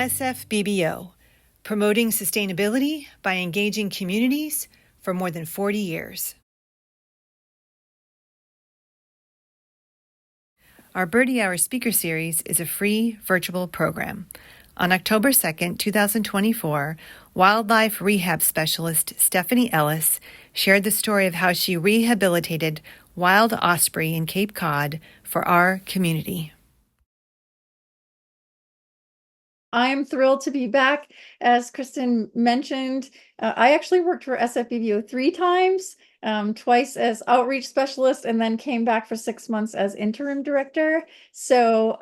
SFBBO, promoting sustainability by engaging communities for more than 40 years. Our Birdie Hour speaker series is a free virtual program. On October 2nd, 2024, wildlife rehab specialist Stephanie Ellis shared the story of how she rehabilitated wild osprey in Cape Cod for our community. I'm thrilled to be back. As Kristen mentioned, I actually worked for SFBBO 3 times, twice as outreach specialist, and then came back for 6 months as interim director. So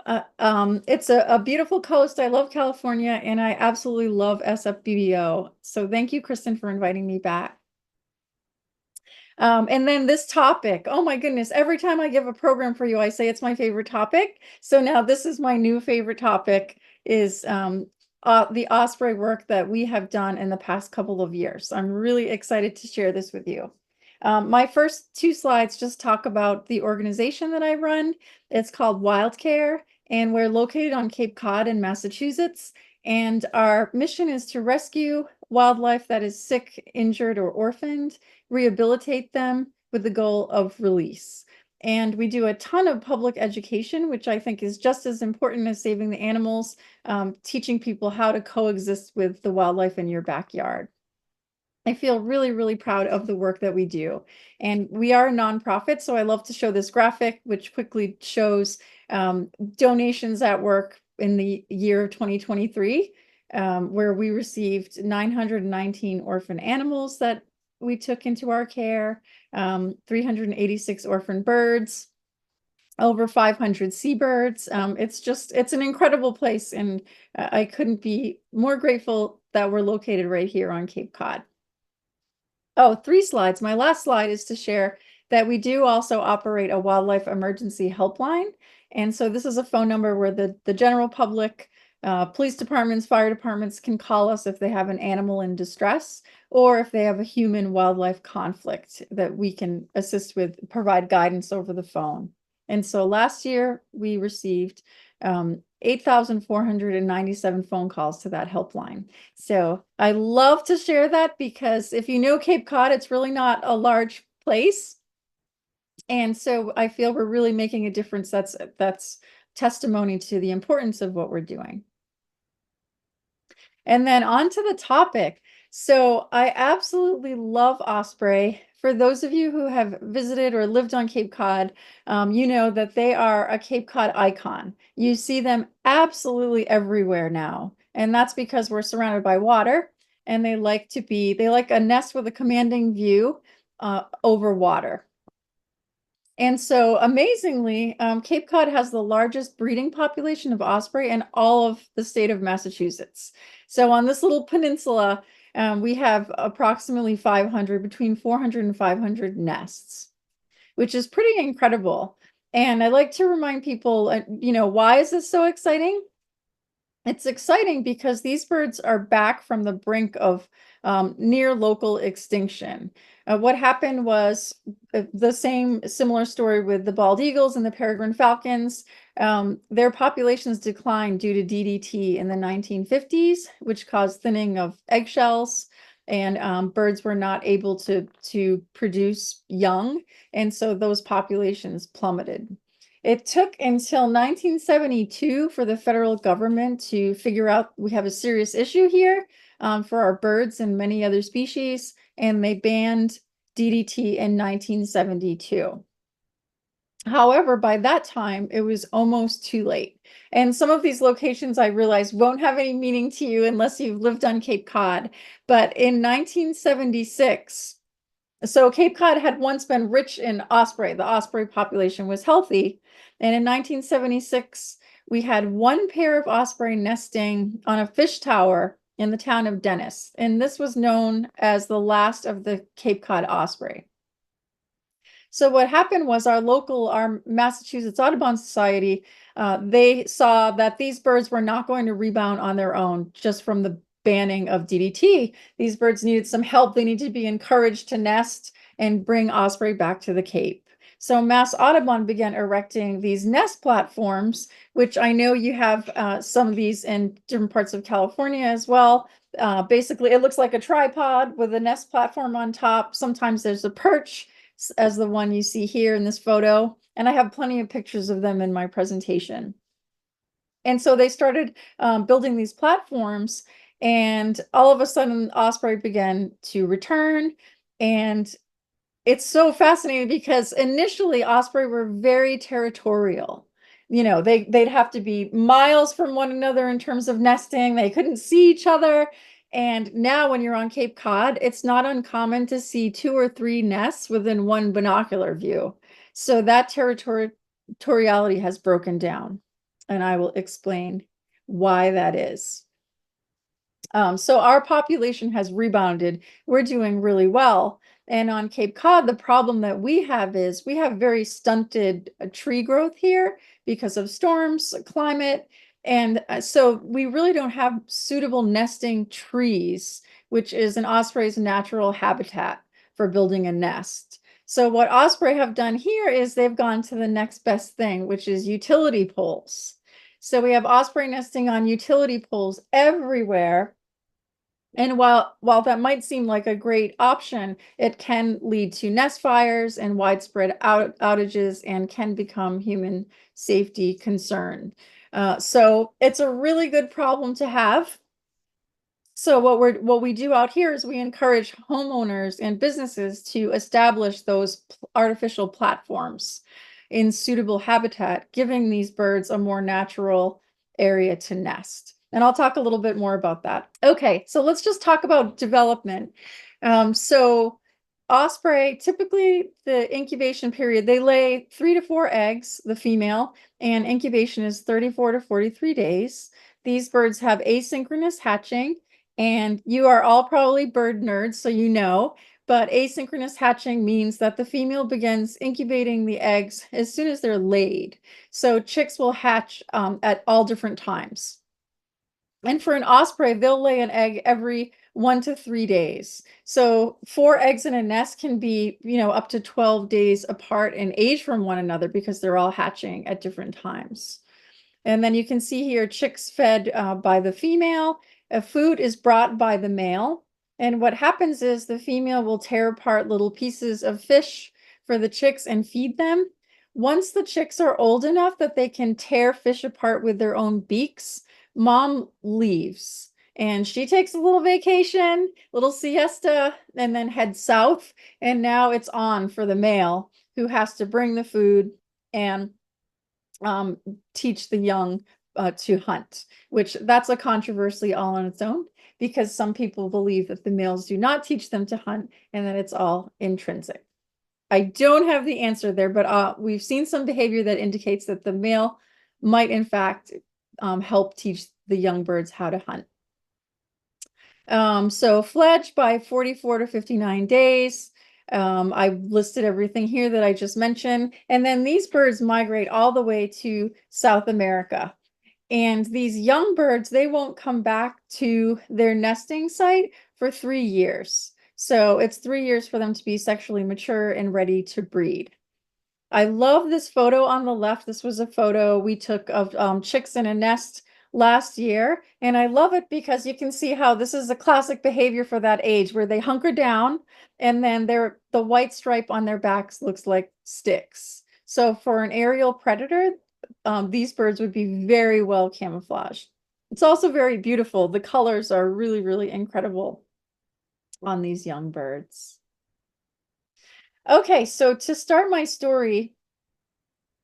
it's a beautiful coast. I love California, and I absolutely love SFBBO. So thank you, Kristen, for inviting me back. And then this topic, oh my goodness, every time I give a program for you, I say it's my favorite topic. So now this is my new favorite topic, is the osprey work that we have done in the past couple of years. I'm really excited to share this with you. My first 2 slides just talk about the organization that I run. It's called Wild Care, and we're located on Cape Cod in Massachusetts. And our mission is to rescue wildlife that is sick, injured, or orphaned, rehabilitate them with the goal of release. And we do a ton of public education, which I think is just as important as saving the animals, teaching people how to coexist with the wildlife in your backyard. I feel really, really proud of the work that we do. And we are a nonprofit, so I love to show this graphic, which quickly shows donations at work in the year 2023, where we received 919 orphan animals that we took into our care, 386 orphan birds, over 500 seabirds. It's an incredible place, and I couldn't be more grateful that we're located right here on Cape Cod. Oh, 3 slides. My last slide is to share that we do also operate a wildlife emergency helpline. And so this is a phone number where the general public, police departments, fire departments can call us if they have an animal in distress, or if they have a human-wildlife conflict that we can assist with, provide guidance over the phone. And so last year we received 8,497 phone calls to that helpline. So I love to share that, because if you know Cape Cod, it's really not a large place. And so I feel we're really making a difference. That's testimony to the importance of what we're doing. And then on to the topic. So I absolutely love osprey. For those of you who have visited or lived on Cape Cod, you know that they are a Cape Cod icon. You see them absolutely everywhere now. And that's because we're surrounded by water, and they like a nest with a commanding view over water. And so amazingly, Cape Cod has the largest breeding population of osprey in all of the state of Massachusetts. So on this little peninsula, we have approximately between 400 and 500 nests, which is pretty incredible. And I like to remind people, why is this so exciting? It's exciting because these birds are back from the brink of near local extinction. What happened was the similar story with the bald eagles and the peregrine falcons. Their populations declined due to DDT in the 1950s, which caused thinning of eggshells, and birds were not able to produce young, and so those populations plummeted. It took until 1972 for the federal government to figure out we have a serious issue here for our birds and many other species, and they banned DDT in 1972. However, by that time, it was almost too late. And some of these locations, I realize, won't have any meaning to you unless you've lived on Cape Cod. But in 1976, so Cape Cod had once been rich in osprey. The osprey population was healthy. And in 1976, we had 1 pair of osprey nesting on a fish tower in the town of Dennis. And this was known as the last of the Cape Cod osprey. So what happened was our Massachusetts Audubon Society, they saw that these birds were not going to rebound on their own just from the banning of DDT. These birds needed some help. They needed to be encouraged to nest and bring osprey back to the Cape. So Mass Audubon began erecting these nest platforms, which I know you have some of these in different parts of California as well. Basically, it looks like a tripod with a nest platform on top. Sometimes there's a perch, as the one you see here in this photo. And I have plenty of pictures of them in my presentation. And so they started building these platforms, and all of a sudden Osprey began to return. And it's so fascinating because initially Osprey were very territorial. You know, they'd have to be miles from one another in terms of nesting. They couldn't see each other. And now when you're on Cape Cod, it's not uncommon to see 2 or 3 nests within one binocular view. So that territoriality has broken down, and I will explain why that is. So our population has rebounded. We're doing really well. And on Cape Cod, the problem that we have is we have very stunted tree growth here because of storms, climate. And so we really don't have suitable nesting trees, which is an osprey's natural habitat for building a nest. So what osprey have done here is they've gone to the next best thing, which is utility poles. So we have osprey nesting on utility poles everywhere. And while that might seem like a great option, it can lead to nest fires and widespread outages, and can become human safety concern. So it's a really good problem to have. So what we do out here is we encourage homeowners and businesses to establish those artificial platforms in suitable habitat, giving these birds a more natural area to nest. And I'll talk a little bit more about that. Okay, so let's just talk about development. So osprey, typically the incubation period, they lay 3 to 4 eggs, the female, and incubation is 34 to 43 days. These birds have asynchronous hatching, and you are all probably bird nerds, so you know, but asynchronous hatching means that the female begins incubating the eggs as soon as they're laid. So chicks will hatch at all different times. And for an osprey, they'll lay an egg every 1 to 3 days. So 4 eggs in a nest can be, up to 12 days apart in age from one another because they're all hatching at different times. And then you can see here chicks fed by the female. Food is brought by the male. And what happens is the female will tear apart little pieces of fish for the chicks and feed them. Once the chicks are old enough that they can tear fish apart with their own beaks, mom leaves. And she takes a little vacation, little siesta, and then heads south. And now it's on for the male, who has to bring the food and teach the young to hunt, which that's a controversy all on its own, because some people believe that the males do not teach them to hunt and that it's all intrinsic. I don't have the answer there, but we've seen some behavior that indicates that the male might in fact help teach the young birds how to hunt. So fledged by 44 to 59 days. I listed everything here that I just mentioned. And then these birds migrate all the way to South America. And these young birds, they won't come back to their nesting site for 3 years. So it's 3 years for them to be sexually mature and ready to breed. I love this photo on the left. This was a photo we took of chicks in a nest last year. And I love it because you can see how this is a classic behavior for that age, where they hunker down and then the white stripe on their backs looks like sticks. So for an aerial predator, these birds would be very well camouflaged. It's also very beautiful. The colors are really, really incredible on these young birds. Okay, so to start my story,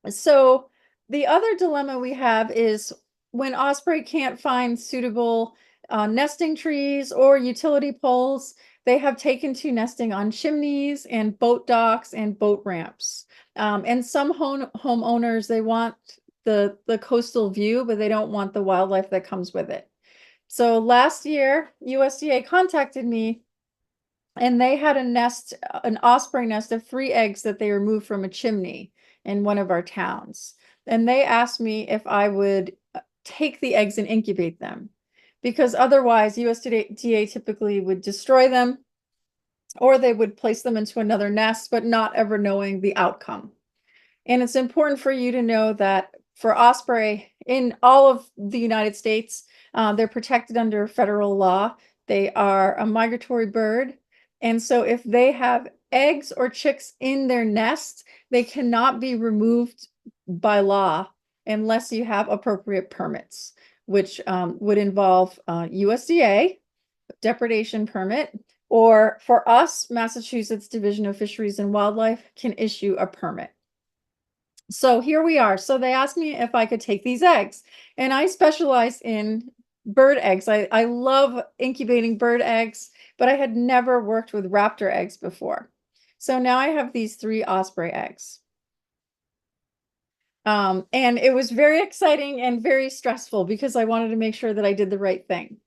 so the other dilemma we have is when osprey can't find suitable nesting trees or utility poles, they have taken to nesting on chimneys and boat docks and boat ramps. And some homeowners, they want the coastal view, but they don't want the wildlife that comes with it. So last year, USDA contacted me, and they had an osprey nest of 3 eggs that they removed from a chimney in one of our towns. And they asked me if I would take the eggs and incubate them, because otherwise USDA typically would destroy them, or they would place them into another nest, but not ever knowing the outcome. And it's important for you to know that for osprey in all of the United States, they're protected under federal law. They are a migratory bird. And so if they have eggs or chicks in their nest, they cannot be removed by law unless you have appropriate permits, which would involve USDA depredation permit, or for us, Massachusetts Division of Fisheries and Wildlife can issue a permit. So here we are. So they asked me if I could take these eggs, and I specialize in bird eggs. I love incubating bird eggs, but I had never worked with raptor eggs before. So now I have these 3 osprey eggs. And it was very exciting and very stressful because I wanted to make sure that I did the right thing.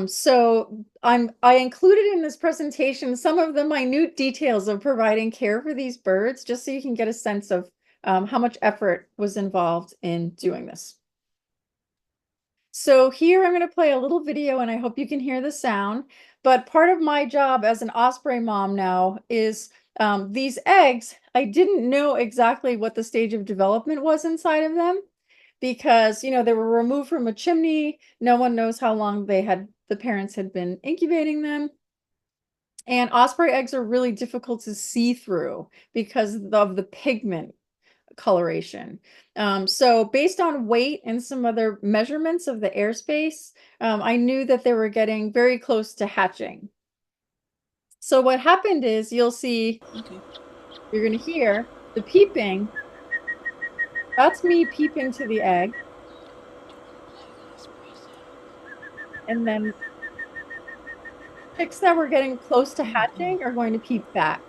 So I included in this presentation some of the minute details of providing care for these birds, just so you can get a sense of how much effort was involved in doing this. So here I'm going to play a little video, and I hope you can hear the sound. But part of my job as an osprey mom now is these eggs, I didn't know exactly what the stage of development was inside of them, because they were removed from a chimney. No one knows how long the parents had been incubating them. And osprey eggs are really difficult to see through because of the pigment coloration. So based on weight and some other measurements of the airspace, I knew that they were getting very close to hatching. So what happened is, you'll see, you're going to hear the peeping. That's me peeping to the egg. And then chicks that were getting close to hatching are going to peep back.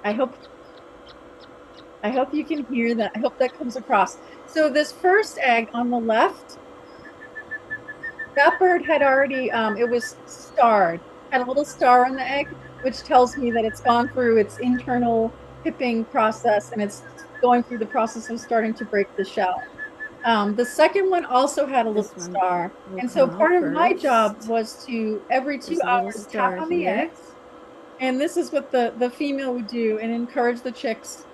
I hope you can hear that. I hope that comes across. So this first egg on the left, that bird had already, it was starred, had a little star on the egg, which tells me that it's gone through its internal pipping process and it's going through the process of starting to break the shell. The second one also had a little star. And so part of my job was to, every 2 hours, tap on the eggs. And this is what the female would do and encourage the chicks,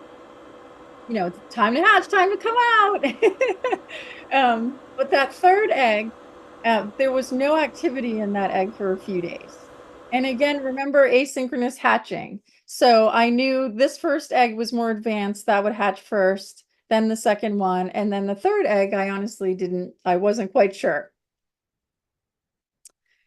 time to hatch, time to come out. But that third egg, there was no activity in that egg for a few days. And again, remember asynchronous hatching. So I knew this first egg was more advanced, that would hatch first, then the second one, and then the third egg, I wasn't quite sure.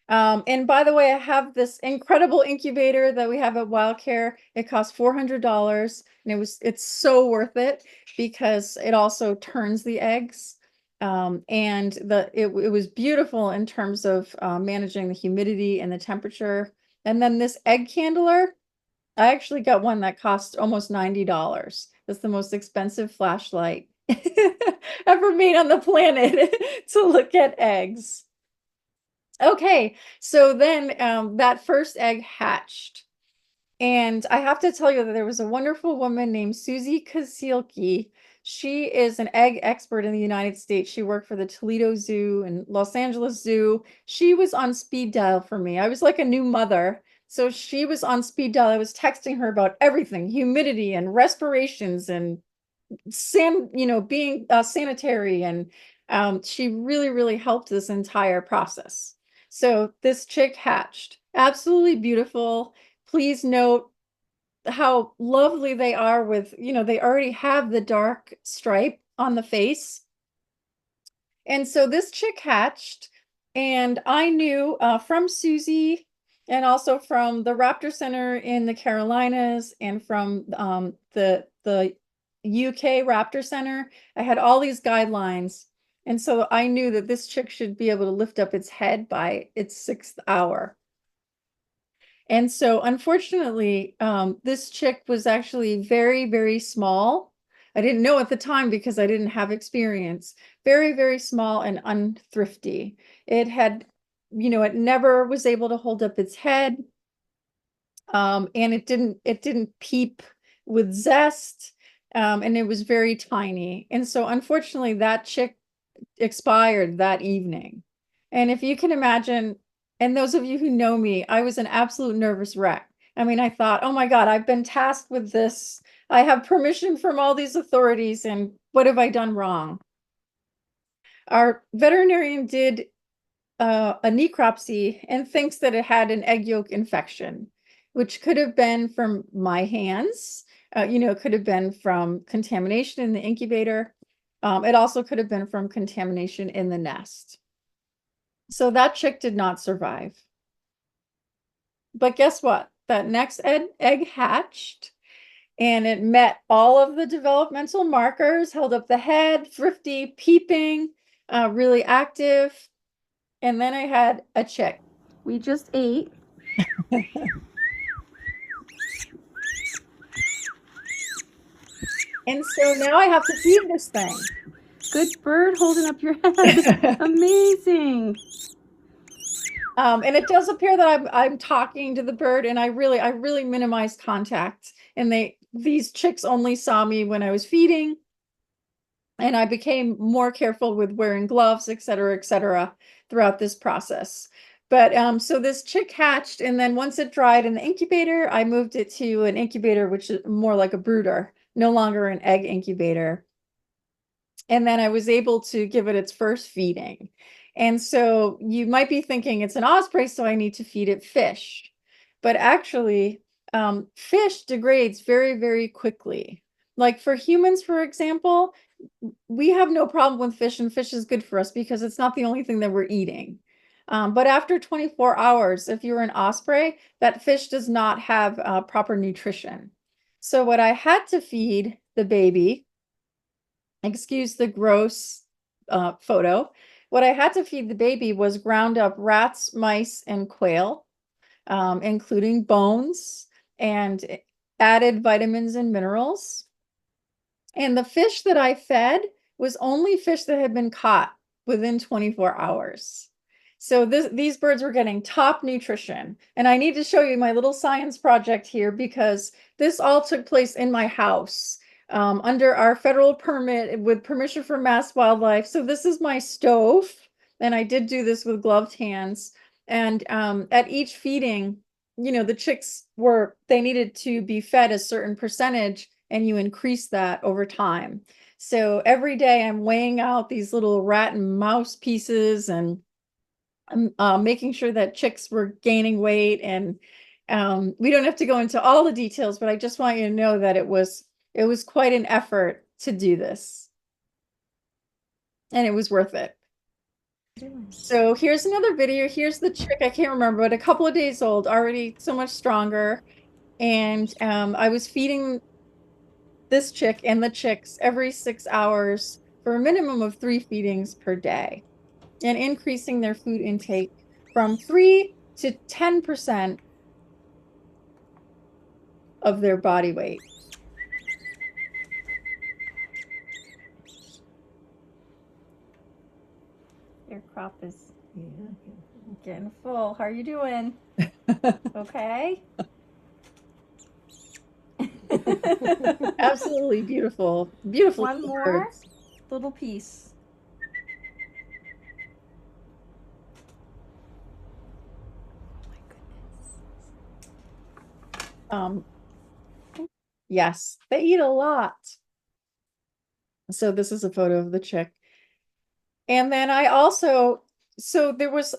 And by the way, I have this incredible incubator that we have at Wildcare. It costs $400, and it's so worth it because it also turns the eggs. And it was beautiful in terms of managing the humidity and the temperature. And then this egg candler, I actually got one that cost almost $90. That's the most expensive flashlight ever made on the planet to look at eggs. Okay, so then that first egg hatched. And I have to tell you that there was a wonderful woman named Susie Kasielke. She is an egg expert in the United States. She worked for the Toledo Zoo and Los Angeles Zoo. She was on speed dial for me. I was like a new mother. So she was on speed dial. I was texting her about everything, humidity and respirations and being sanitary. And she really, really helped this entire process. So this chick hatched. Absolutely beautiful. Please note how lovely they are with, they already have the dark stripe on the face. And so this chick hatched, and I knew from Susie and also from the Raptor Center in the Carolinas and from the UK Raptor Center, I had all these guidelines. And so I knew that this chick should be able to lift up its head by its 6th hour. And so unfortunately, this chick was actually very, very small. I didn't know at the time because I didn't have experience. Very, very small and unthrifty. It had, it never was able to hold up its head. And it didn't peep with zest. And it was very tiny. And so unfortunately, that chick expired that evening. And if you can imagine, and those of you who know me, I was an absolute nervous wreck I mean, I thought, oh my God, I've been tasked with this. I have permission from all these authorities, and what have I done wrong? Our veterinarian did a necropsy and thinks that it had an egg yolk infection, which could have been from my hands. It could have been from contamination in the incubator. It also could have been from contamination in the nest. So that chick did not survive. But guess what? That next egg hatched and it met all of the developmental markers, held up the head, thrifty, peeping, really active. And then I had a chick. We just ate. And so now I have to feed this thing. Good bird holding up your head. Amazing. And it does appear that I'm talking to the bird, and I really minimized contact. And these chicks only saw me when I was feeding, and I became more careful with wearing gloves, et cetera, throughout this process. But so this chick hatched, and then once it dried in the incubator, I moved it to an incubator, which is more like a brooder, no longer an egg incubator. And then I was able to give it its first feeding. And so you might be thinking it's an osprey, so I need to feed it fish. But actually, fish degrades very, very quickly. Like for humans, for example, we have no problem with fish, and fish is good for us because it's not the only thing that we're eating. But after 24 hours, if you're an osprey, that fish does not have proper nutrition. So what I had to feed the baby, excuse the gross photo, what I had to feed the baby was ground up rats, mice, and quail, including bones and added vitamins and minerals. And the fish that I fed was only fish that had been caught within 24 hours. So these birds were getting top nutrition. And I need to show you my little science project here because this all took place in my house under our federal permit with permission from Mass Wildlife. So this is my stove. And I did do this with gloved hands. And at each feeding, the chicks they needed to be fed a certain percentage, and you increase that over time. So every day I'm weighing out these little rat and mouse pieces, and I'm making sure that chicks were gaining weight. And we don't have to go into all the details, but I just want you to know that it was quite an effort to do this. And it was worth it. So here's another video. Here's the chick. I can't remember, but a couple of days old, already so much stronger. And I was feeding this chick and the chicks every 6 hours for a minimum of 3 feedings per day, and increasing their food intake from 3 to 10% of their body weight. Your crop is getting full. How are you doing? Okay. Absolutely beautiful. Beautiful. One more birds. little piece. Yes, they eat a lot. So this is a photo of the chick. And then I also, so there was,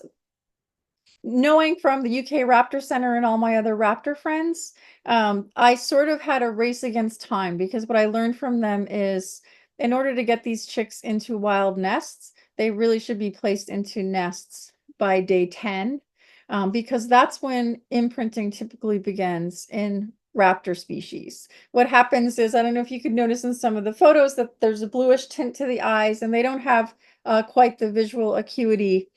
knowing from the UK Raptor Center and all my other raptor friends, I sort of had a race against time, because what I learned from them is in order to get these chicks into wild nests, they really should be placed into nests by day 10, because that's when imprinting typically begins in raptor species. What happens is, I don't know if you could notice in some of the photos that there's a bluish tint to the eyes, and they don't have quite the visual acuity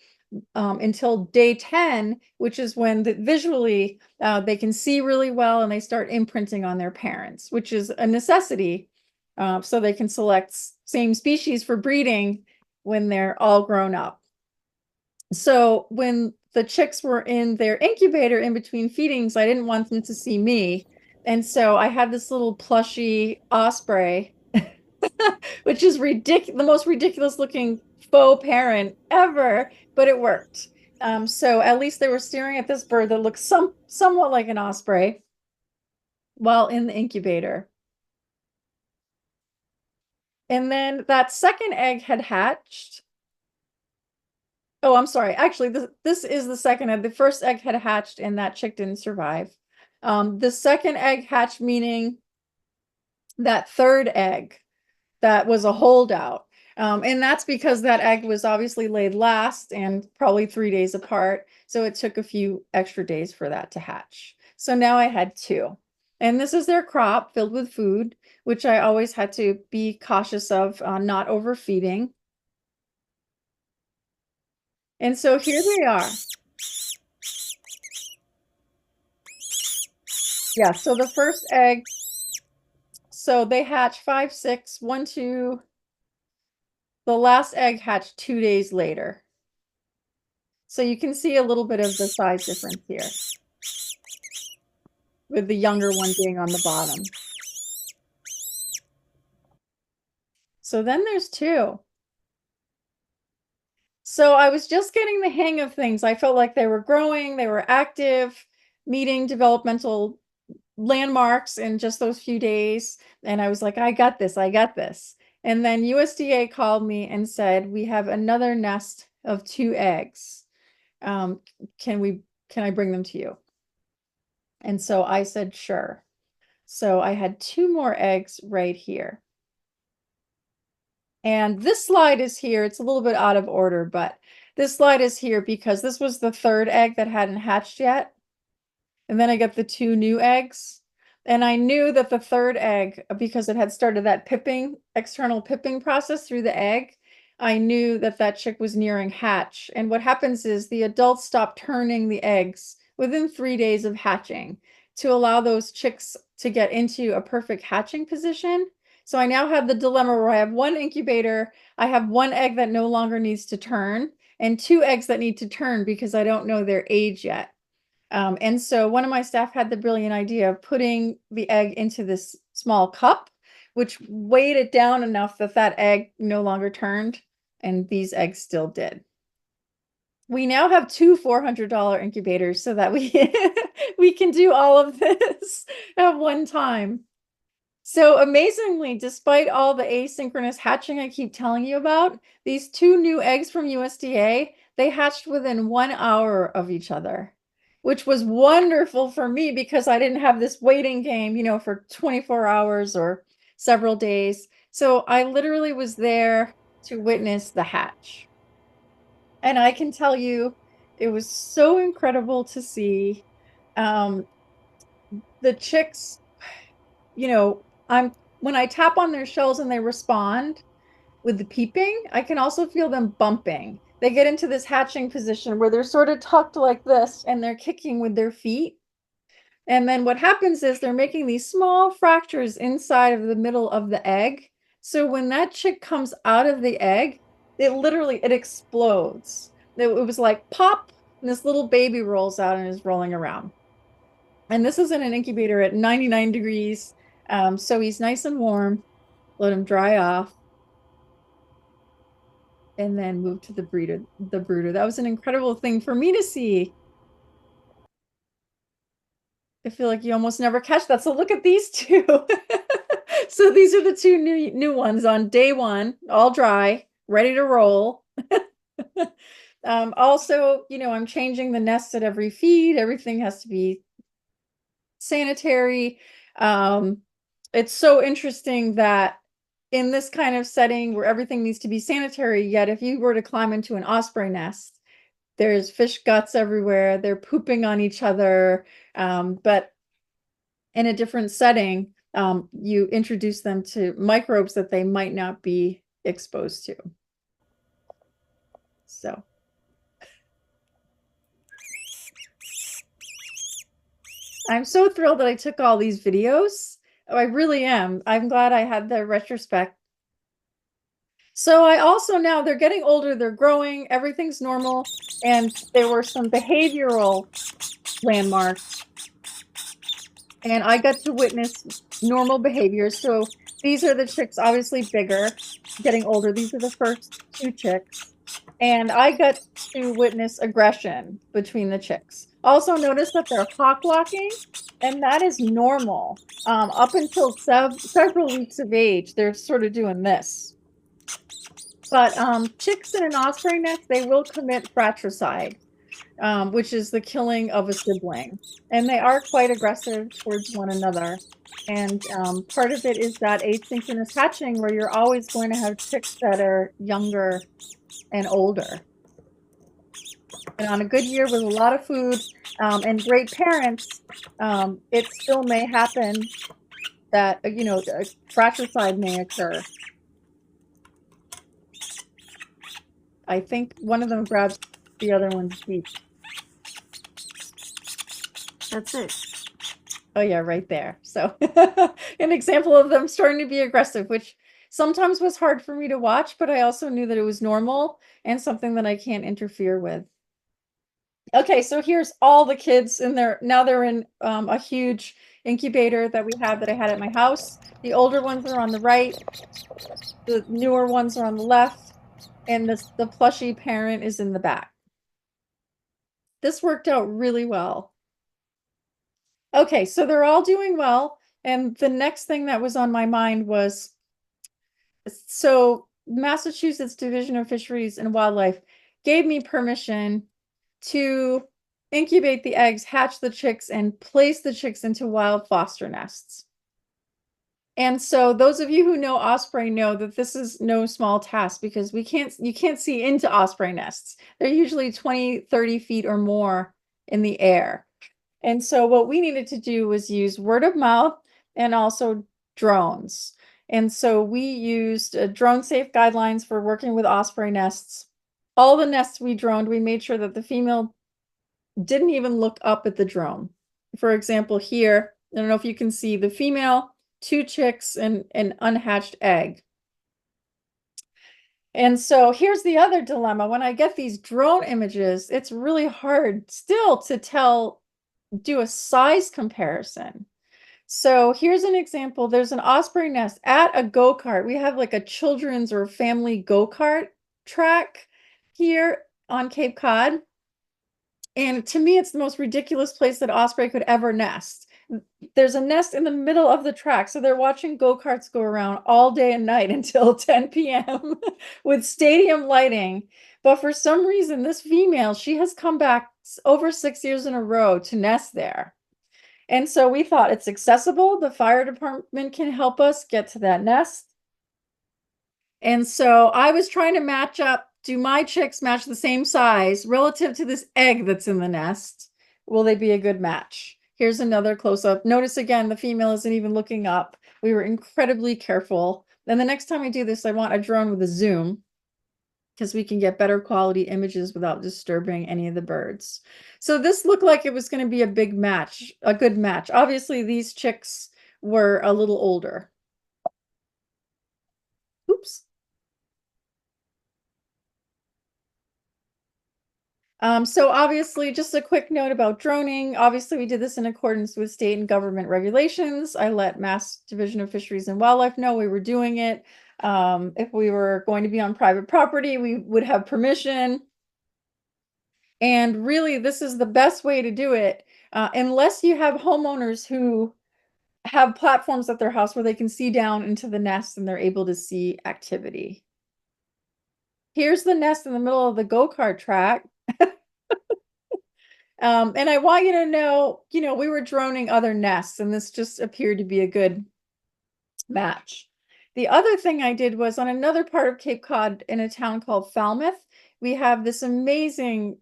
until day 10, which is when visually they can see really well, and they start imprinting on their parents, which is a necessity so they can select same species for breeding when they're all grown up. So when the chicks were in their incubator in between feedings, I didn't want them to see me. And so I had this little plushy osprey, which is the most ridiculous looking faux parent ever, but it worked. So at least they were staring at this bird that looks somewhat like an osprey. while in the incubator. And then that second egg had hatched. Oh, I'm sorry. Actually, this is the second egg. The first egg had hatched and that chick didn't survive. The second egg hatched, meaning that third egg that was a holdout. And that's because that egg was obviously laid last and probably 3 days apart. So it took a few extra days for that to hatch. So now I had two. And this is their crop filled with food, which I always had to be cautious of not overfeeding. And so here they are. Yeah, so the first egg, so they hatch 5, 6, 1, 2. The last egg hatched 2 days later. So you can see a little bit of the size difference here, with the younger one being on the bottom. So then there's two. So I was just getting the hang of things. I felt like they were growing, they were active, meeting developmental landmarks in just those few days. And I was like, I got this, I got this. And then USDA called me and said, we have another nest of 2 eggs. Can I bring them to you? And so I said, sure. So I had 2 more eggs right here. And this slide is here. It's a little bit out of order, but this slide is here because this was the third egg that hadn't hatched yet. And then I got the 2 new eggs. And I knew that the third egg, because it had started that external pipping process through the egg, I knew that that chick was nearing hatch. And what happens is the adults stop turning the eggs within 3 days of hatching to allow those chicks to get into a perfect hatching position. So I now have the dilemma where I have 1 incubator, I have 1 egg that no longer needs to turn, and 2 eggs that need to turn because I don't know their age yet. And so one of my staff had the brilliant idea of putting the egg into this small cup, which weighed it down enough that that egg no longer turned, and these eggs still did. We now have 2 $400 incubators so that we can do all of this at one time. So amazingly, despite all the asynchronous hatching I keep telling you about, these 2 new eggs from USDA, they hatched within 1 hour of each other, which was wonderful for me because I didn't have this waiting game, for 24 hours or several days. So I literally was there to witness the hatch. And I can tell you, it was so incredible to see. The chicks, when I tap on their shells and they respond with the peeping, I can also feel them bumping. They get into this hatching position where they're sort of tucked like this and they're kicking with their feet. And then what happens is they're making these small fractures inside of the middle of the egg. So when that chick comes out of the egg, it explodes. It was like pop, and this little baby rolls out and is rolling around. And this is in an incubator at 99 degrees. So he's nice and warm. Let him dry off. And then move to the brooder. That was an incredible thing for me to see. I feel like you almost never catch that. So look at these 2. So these are the 2 new ones on day 1, all dry, ready to roll. Also, I'm changing the nest at every feed. Everything has to be sanitary. It's so interesting that in this kind of setting where everything needs to be sanitary, yet if you were to climb into an osprey nest, there's fish guts everywhere, they're pooping on each other, but in a different setting, you introduce them to microbes that they might not be exposed to. So I'm so thrilled that I took all these videos. Oh, I really am. I'm glad I had the retrospect. So I also now, they're getting older, they're growing, everything's normal, and there were some behavioral landmarks. And I got to witness normal behaviors. So these are the chicks, obviously bigger, getting older. These are the first 2 chicks. And I got to witness aggression between the chicks. Also notice that they're hawk walking, and that is normal. Up until several weeks of age, they're sort of doing this. But chicks in an osprey nest, they will commit fratricide, which is the killing of a sibling. And they are quite aggressive towards one another. And part of it is that asynchronous hatching where you're always going to have chicks that are younger and older. And on a good year with a lot of food and great parents, it still may happen that, a fratricide may occur. I think one of them grabs the other one's beak. That's it. Oh yeah, right there. So an example of them starting to be aggressive, which sometimes was hard for me to watch, but I also knew that it was normal and something that I can't interfere with. Okay, so here's all the kids in there. Now they're in a huge incubator that we have that I had at my house. The older ones are on the right, the newer ones are on the left, and the plushy parent is in the back. This worked out really well. Okay, so they're all doing well. And the next thing that was on my mind was, so Massachusetts Division of Fisheries and Wildlife gave me permission to incubate the eggs, hatch the chicks, and place the chicks into wild foster nests. And so those of you who know osprey know that this is no small task because you can't see into osprey nests. They're usually 20, 30 feet or more in the air. And so what we needed to do was use word of mouth and also drones. And so we used drone safe guidelines for working with osprey nests. All the nests we droned, we made sure that the female didn't even look up at the drone. For example, here, I don't know if you can see the female, 2 chicks, and an unhatched egg. And so here's the other dilemma. When I get these drone images, it's really hard still to do a size comparison. So here's an example. There's an osprey nest at a go-kart. We have like a children's or family go-kart track here on Cape Cod. And to me, it's the most ridiculous place that osprey could ever nest. There's a nest in the middle of the track. So they're watching go-karts go around all day and night until 10 p.m. with stadium lighting. But for some reason, this female, she has come back over 6 years in a row to nest there. And so we thought it's accessible. The fire department can help us get to that nest. And so I was trying to match up, do my chicks match the same size relative to this egg that's in the nest? Will they be a good match? Here's another close-up. Notice again, the female isn't even looking up. We were incredibly careful. And the next time I do this, I want a drone with a zoom because we can get better quality images without disturbing any of the birds. So this looked like it was going to be a big match, a good match. Obviously, these chicks were a little older. Oops. So obviously, just a quick note about droning. Obviously, we did this in accordance with state and government regulations. I let Mass Division of Fisheries and Wildlife know we were doing it. If we were going to be on private property, we would have permission. And really, this is the best way to do it, unless you have homeowners who have platforms at their house where they can see down into the nest and they're able to see activity. Here's the nest in the middle of the go-kart track. And I want you to know, we were droning other nests, and this just appeared to be a good match. The other thing I did was on another part of Cape Cod in a town called Falmouth, we have this amazing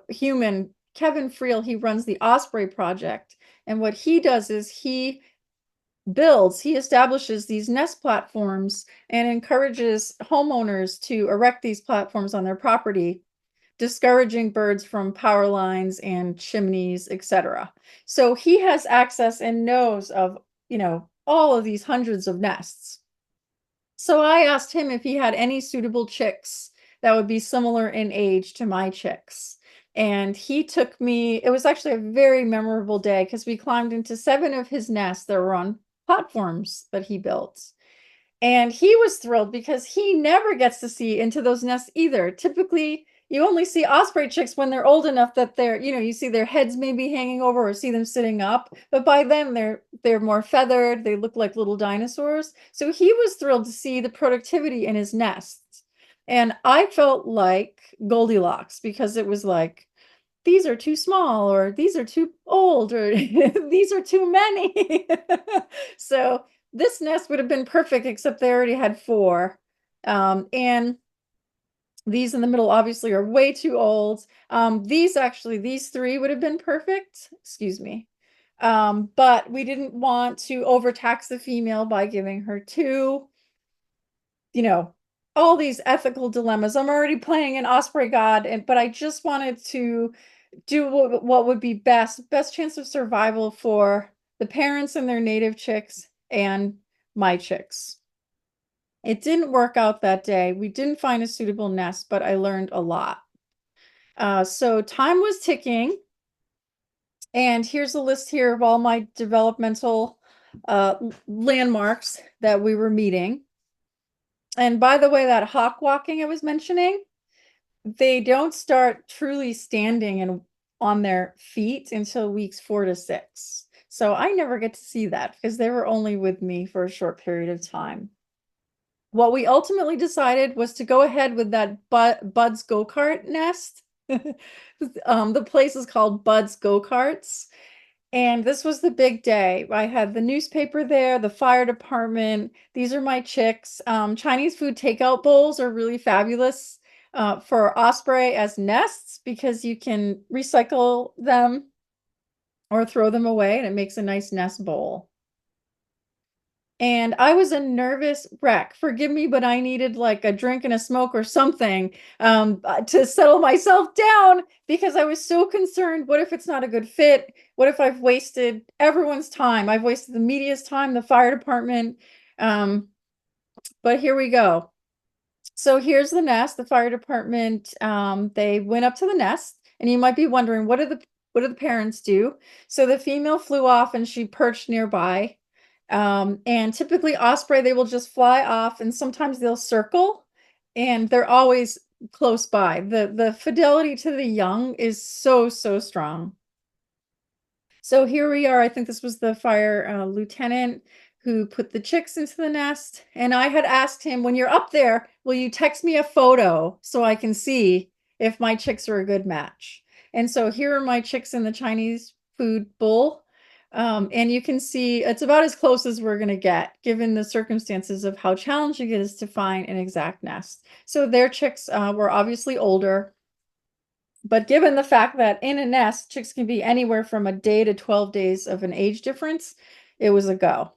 human, Kevin Friel. He runs the Osprey Project. And what he does is he establishes these nest platforms and encourages homeowners to erect these platforms on their property, discouraging birds from power lines and chimneys, etc. So he has access and knows of, all of these hundreds of nests. So I asked him if he had any suitable chicks that would be similar in age to my chicks. And he took me, it was actually a very memorable day because we climbed into 7 of his nests that were on platforms that he built. And he was thrilled because he never gets to see into those nests either. Typically, you only see osprey chicks when they're old enough that they're, you see their heads maybe hanging over or see them sitting up. But by then they're more feathered. They look like little dinosaurs. So he was thrilled to see the productivity in his nests. And I felt like Goldilocks because it was like, these are too small, or these are too old, or these are too many. So this nest would have been perfect, except they already had 4. And these in the middle obviously are way too old. These 3 would have been perfect. Excuse me. But we didn't want to overtax the female by giving her 2. All these ethical dilemmas. I'm already playing an Osprey god, but I just wanted to do what would be best chance of survival for the parents and their native chicks and my chicks. It didn't work out that day. We didn't find a suitable nest, but I learned a lot. So time was ticking. And here's a list here of all my developmental landmarks that we were meeting. And by the way, that hawk walking I was mentioning, they don't start truly standing and on their feet until weeks 4 to 6. So I never get to see that because they were only with me for a short period of time. What we ultimately decided was to go ahead with that Bud's Go-Kart nest. The place is called Bud's Go-Karts. And this was the big day. I had the newspaper there, the fire department. These are my chicks. Chinese food takeout bowls are really fabulous for osprey as nests because you can recycle them or throw them away, and it makes a nice nest bowl. And I was a nervous wreck. Forgive me, but I needed like a drink and a smoke or something to settle myself down because I was so concerned. What if it's not a good fit? What if I've wasted everyone's time? I've wasted the media's time, the fire department. But here we go. So here's the nest. The fire department, they went up to the nest, and you might be wondering, what do the parents do? So the female flew off and she perched nearby. And typically osprey, they will just fly off, and sometimes they'll circle, and they're always close by. The fidelity to the young is so strong. So here we are. I think this was the fire lieutenant who put the chicks into the nest, and I had asked him, when you're up there, will you text me a photo so I can see if my chicks are a good match? And so here are my chicks in the Chinese food bowl. And you can see it's about as close as we're going to get, given the circumstances of how challenging it is to find an exact nest. So their chicks were obviously older, but given the fact that in a nest, chicks can be anywhere from a day to 12 days of an age difference, it was a go.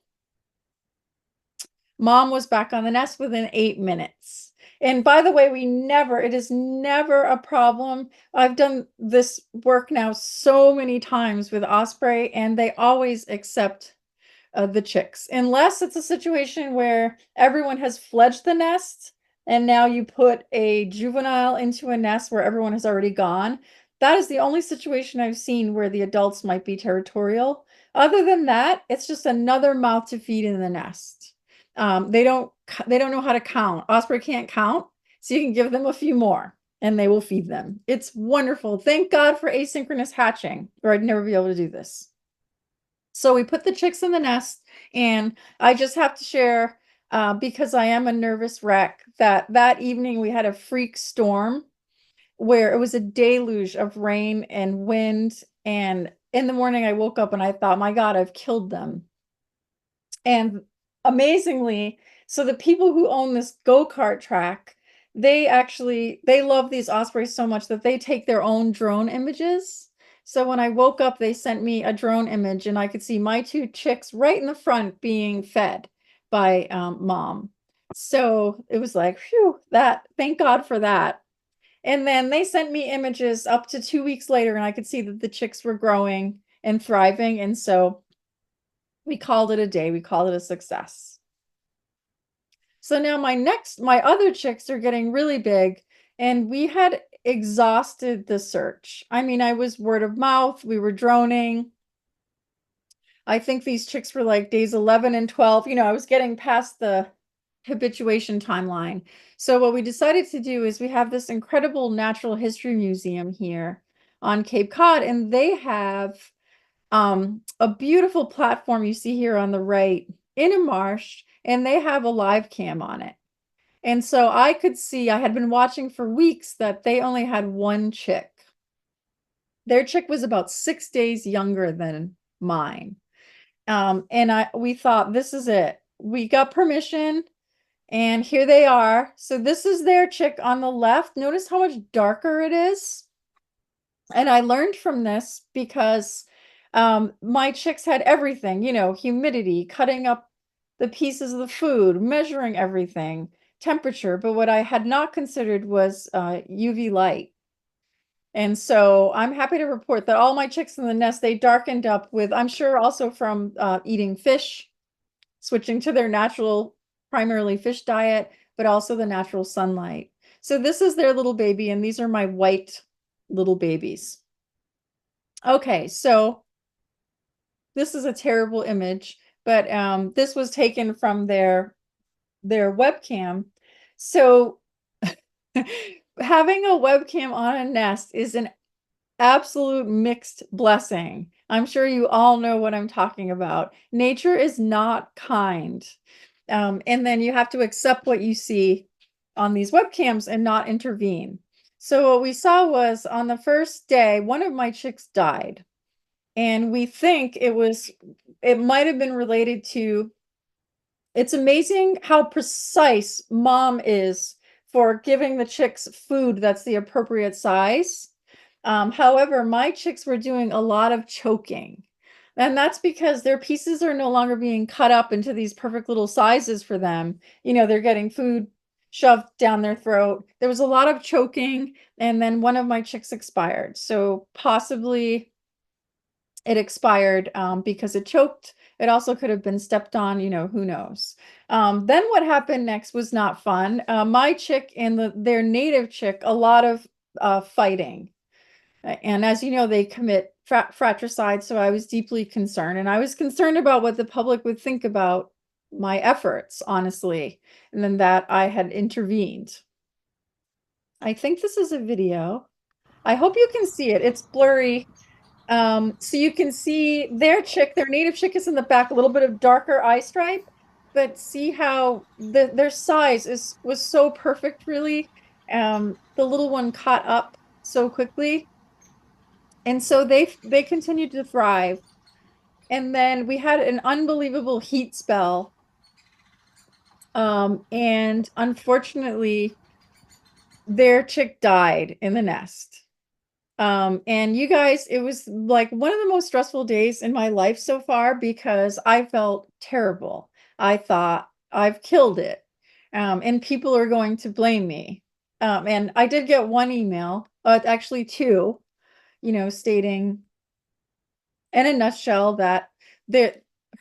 Mom was back on the nest within 8 minutes. And by the way, it is never a problem. I've done this work now so many times with osprey, and they always accept the chicks, unless it's a situation where everyone has fledged the nest and now you put a juvenile into a nest where everyone has already gone. That is the only situation I've seen where the adults might be territorial. Other than that, it's just another mouth to feed in the nest. They don't know how to count. Osprey can't count, so you can give them a few more and they will feed them. It's wonderful. Thank God for asynchronous hatching, or I'd never be able to do this. So we put the chicks in the nest, and I just have to share, because I am a nervous wreck, that evening we had a freak storm where it was a deluge of rain and wind. And in the morning I woke up and I thought, my God, I've killed them. And amazingly, so the people who own this go-kart track, they love these ospreys so much that they take their own drone images. So when I woke up, they sent me a drone image, and I could see my 2 chicks right in the front being fed by mom. So it was like, phew, thank God for that. And then they sent me images up to 2 weeks later, and I could see that the chicks were growing and thriving. And so we called it a day. We called it a success. So now my other chicks are getting really big, and we had exhausted the search. I mean, I was word of mouth. We were droning. I think these chicks were like days 11 and 12. I was getting past the habituation timeline. So what we decided to do is we have this incredible natural history museum here on Cape Cod, and they have a beautiful platform you see here on the right in a marsh, and they have a live cam on it. And so I could see, I had been watching for weeks that they only had one chick. Their chick was about 6 days younger than mine. And we thought, this is it. We got permission, and here they are. So this is their chick on the left. Notice how much darker it is. And I learned from this because my chicks had everything, humidity, cutting up the pieces of the food, measuring everything, temperature. But what I had not considered was UV light. And so I'm happy to report that all my chicks in the nest, they darkened up with, I'm sure also from eating fish, switching to their natural, primarily fish diet, but also the natural sunlight. So this is their little baby, and these are my white little babies. Okay, so this is a terrible image, but this was taken from their webcam. So having a webcam on a nest is an absolute mixed blessing. I'm sure you all know what I'm talking about. Nature is not kind. And then you have to accept what you see on these webcams and not intervene. So what we saw was on the first day, one of my chicks died. And we think it might have been related to, it's amazing how precise mom is for giving the chicks food that's the appropriate size. However, my chicks were doing a lot of choking. And that's because their pieces are no longer being cut up into these perfect little sizes for them. They're getting food shoved down their throat. There was a lot of choking, and then one of my chicks expired. So possibly it expired because it choked. It also could have been stepped on, who knows. Then what happened next was not fun. My chick and their native chick, a lot of fighting. And as you know, they commit fratricide. So I was deeply concerned. And I was concerned about what the public would think about my efforts, honestly. And then that I had intervened. I think this is a video. I hope you can see it. It's blurry. So you can see their native chick is in the back, a little bit of darker eye stripe, but see how their size was so perfect, really. The little one caught up so quickly. And so they continued to thrive. And then we had an unbelievable heat spell. And unfortunately, their chick died in the nest. And you guys, it was like one of the most stressful days in my life so far because I felt terrible. I thought I've killed it. And people are going to blame me. And I did get one email, actually two, stating in a nutshell that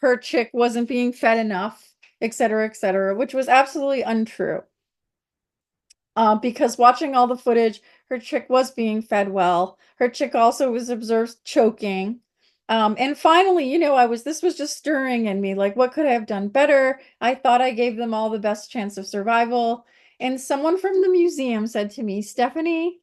her chick wasn't being fed enough, et cetera, which was absolutely untrue. Because watching all the footage, her chick was being fed well. Her chick also was observed choking. And finally, this was just stirring in me, like, what could I have done better? I thought I gave them all the best chance of survival. And someone from the museum said to me, Stephanie,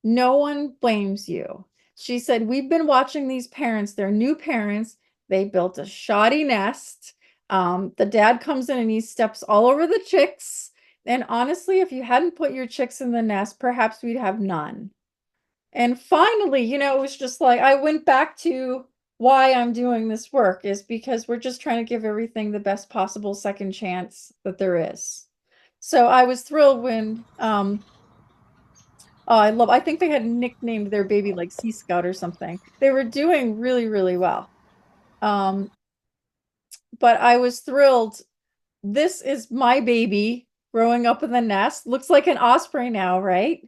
no one blames you. She said, we've been watching these parents, they're new parents. They built a shoddy nest. The dad comes in and he steps all over the chicks. And honestly, if you hadn't put your chicks in the nest, perhaps we'd have none. And finally, it was just like, I went back to why I'm doing this work is because we're just trying to give everything the best possible second chance that there is. So I was thrilled when, I think they had nicknamed their baby like Sea Scout or something. They were doing really, really well. But I was thrilled. This is my baby growing up in the nest. Looks like an osprey now, right?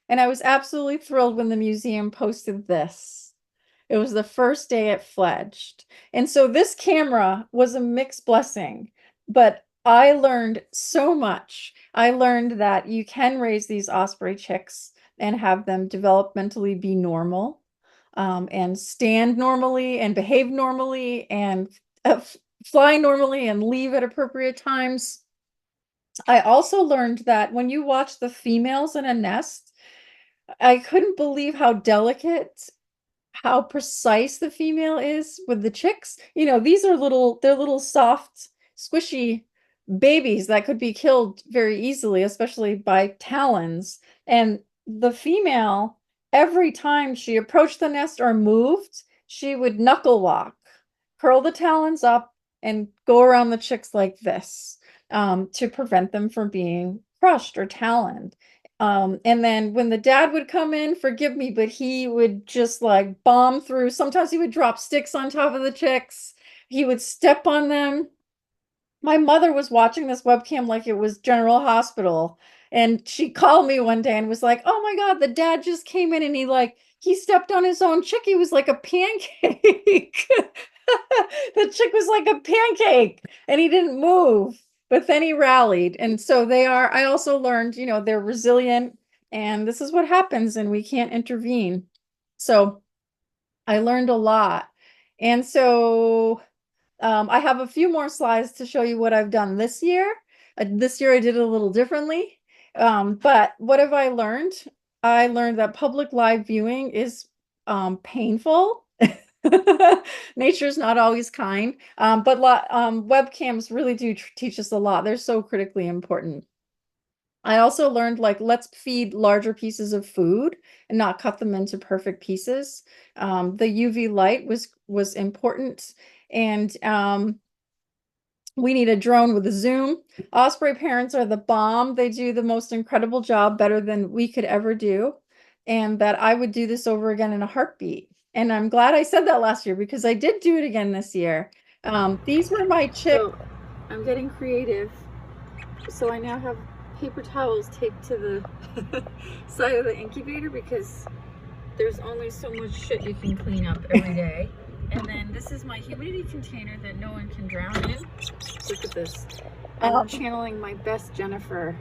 And I was absolutely thrilled when the museum posted this. It was the first day it fledged. And so this camera was a mixed blessing, but I learned so much. I learned that you can raise these osprey chicks and have them developmentally be normal, and stand normally and behave normally and fly normally and leave at appropriate times. I also learned that when you watch the females in a nest, I couldn't believe how delicate, how precise the female is with the chicks. You know, these are they're little soft, squishy babies that could be killed very easily, especially by talons. And the female, every time she approached the nest or moved, she would knuckle walk, curl the talons up, and go around the chicks like this, to prevent them from being crushed or taloned. And then when the dad would come in, forgive me, but he would just like bomb through. Sometimes he would drop sticks on top of the chicks. He would step on them. My mother was watching this webcam like it was General Hospital. And she called me one day and was like, "Oh my God, the dad just came in and he stepped on his own chick. He was like a pancake." The chick was like a pancake and he didn't move, but then he rallied. And so I also learned, they're resilient and this is what happens and we can't intervene. So I learned a lot. And so I have a few more slides to show you what I've done this year. This year I did it a little differently. But what have I learned? I learned that public live viewing is painful. Nature's not always kind, but webcams really do teach us a lot. They're so critically important. I also learned let's feed larger pieces of food and not cut them into perfect pieces. The UV light was important, and we need a drone with a zoom. Osprey parents are the bomb. They do the most incredible job, better than we could ever do, and that I would do this over again in a heartbeat. And I'm glad I said that last year because I did do it again this year. These were my chicks. So I'm getting creative. So I now have paper towels taped to the side of the incubator because there's only so much shit you can clean up every day. And then this is my humidity container that no one can drown in. Look at this. I'm channeling my best Jennifer.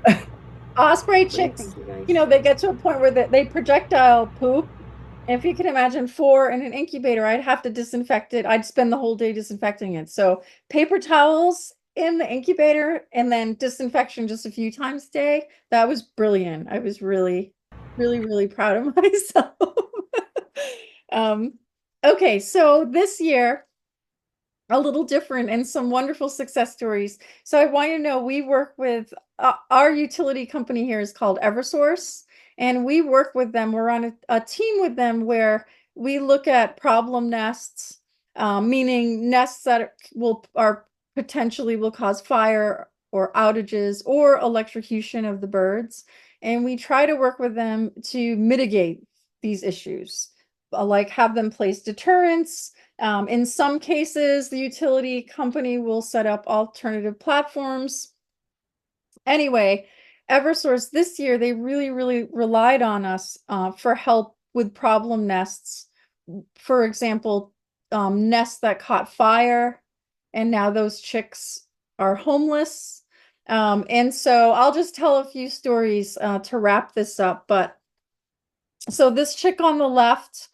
Osprey chicks, they get to a point where they projectile poop. And if you can imagine 4 in an incubator, I'd have to disinfect it. I'd spend the whole day disinfecting it. So paper towels in the incubator and then disinfection just a few times a day. That was brilliant. I was really, really, really proud of myself. Okay, so this year, a little different and some wonderful success stories. So I want you to know we work with our utility company here is called Eversource, and we work with them. We're on a team with them where we look at problem nests, meaning nests that are potentially will cause fire or outages or electrocution of the birds. And we try to work with them to mitigate these issues, like have them place deterrents. In some cases, the utility company will set up alternative platforms. Anyway, Eversource this year, they really, really relied on us for help with problem nests. For example, nests that caught fire, and now those chicks are homeless. And so I'll just tell a few stories to wrap this up. But so this chick on the left,